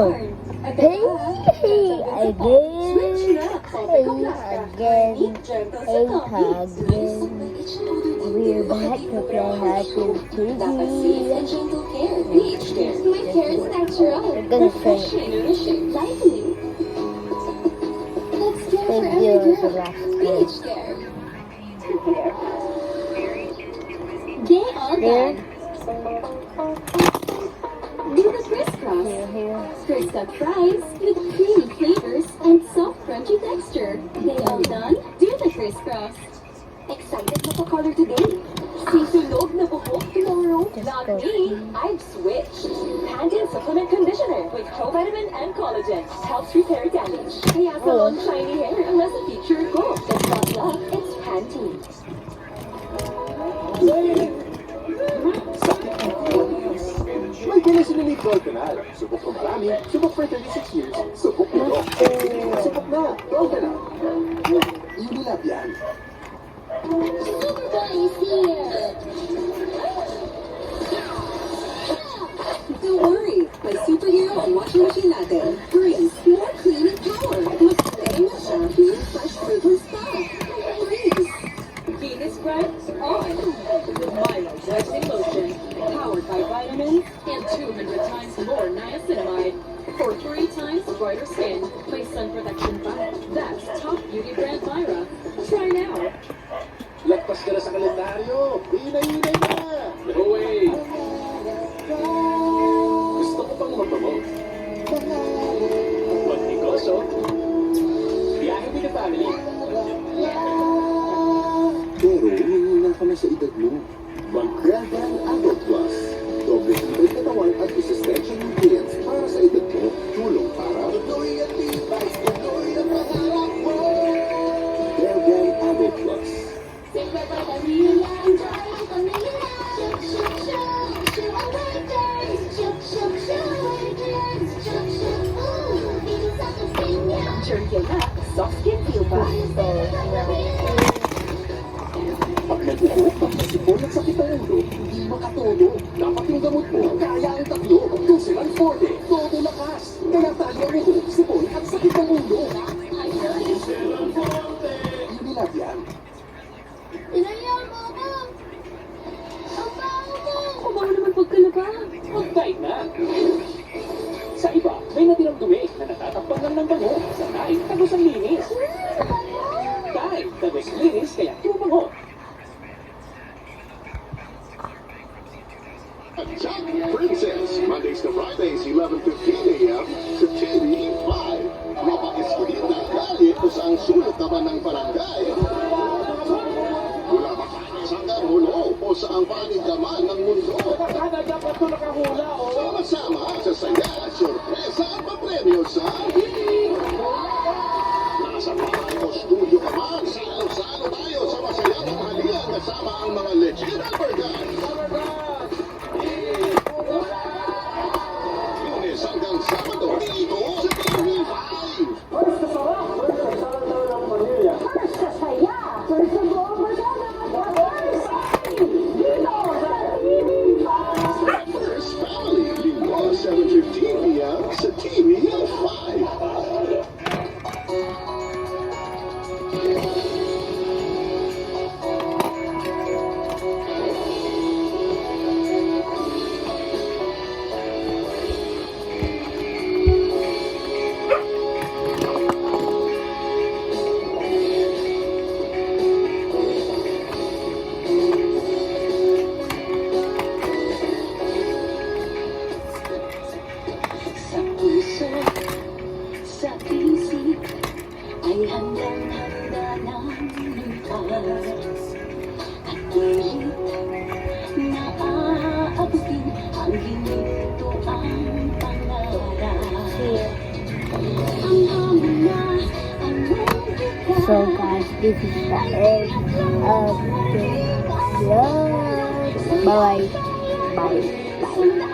Hey, we're back to play Happy TV. I'm gonna say thank you for the last game. There. Do the crisscross. Here. Crisscross fries with creamy flavors and soft crunchy texture. They all done? Do the crisscross. Excited na pa color today. Sisunog na buhok tomorrow. Not me. I've switched. Pantene Supplement Conditioner with provitamin and collagen. Helps repair damage. Kaya salon shiny hair unless a feature ko. It's not love, it's Pantene. May kinasinunod Goldenal. Subok ng marami, subok for 36 years, subok nito. Subok na, Goldenal. Unilab yan. Super Bunny's here! Don't worry, may superhero ang washing machine natin. Brings more cleaning power. Mas pwede na siya yung fresh fragrance pa. Breeze! Venus Bright on! With Myra Waxing Lotion, powered by vitamins and 200 times more niacinamide. For 3 times brighter skin, may sun protection pa. That's top beauty brand Myra. Try now! Lagpas ka na sa kalendaryo. Hinay-hinay na. No way. Gusto ko pang mag-promote. Magnegosyo. Biyahe with the family. Pero umiinan ka na sa edad mo. Mag-Gragan Adult Plus. Doble tibay katawan at resistensya nutrients para sa edad mo. Tulong para tuloy at tibay. Tuloy ang pangarap mo. Gragan Adult Plus. Super pamilya, enjoy ang pamilya. Shuk, shuk, shuk, shuk ang weekends. Shuk, shuk, shuk, weekends. Shuk, shuk, dito sa kusina. Turkey na, soft skin feel pa. Pag nag-uho, pagkasipon at sakit ang ulo, hindi makatulog. Dapat yung gamot mo, kaya ang tatlo. Tusilan 40, todo lakas. Kaya tayo ang uho, sipon at sakit ang ulo. Unilab yan. Inayaan mo ako! Ang baho mo! Ang baho naman pagkalaba. Mag-dive na. Sa iba, may natirang dumi na natatakpan lang ng bango. Sa dive, tagos ang linis. Dive, tagos ang linis, kaya tumango. Jack Princess, Mondays to Fridays, 11:15 a.m. to TV5. Napakiskulit na kalye kung saan sulot naman ng barangay. Mula hanggang hulo o saang panig naman ng mundo. Sama-sama sa saya, sorpresa at papremyo sa nasa bahay o studio ka man, salo-salo tayo sa masayang tanghalian kasama ang mga legit Albergan. Lunes hanggang Sabado dito sa TV5. First Family, Linggo, 7:15 p.m. sa TV5. Sa puso, sa isip, ay handang-handa ng lutas. At pilit na aabutin ang ginito ang pangarap. Ang hamon na ang mong So guys, this is the end of the vlog. Bye. Bye. Bye.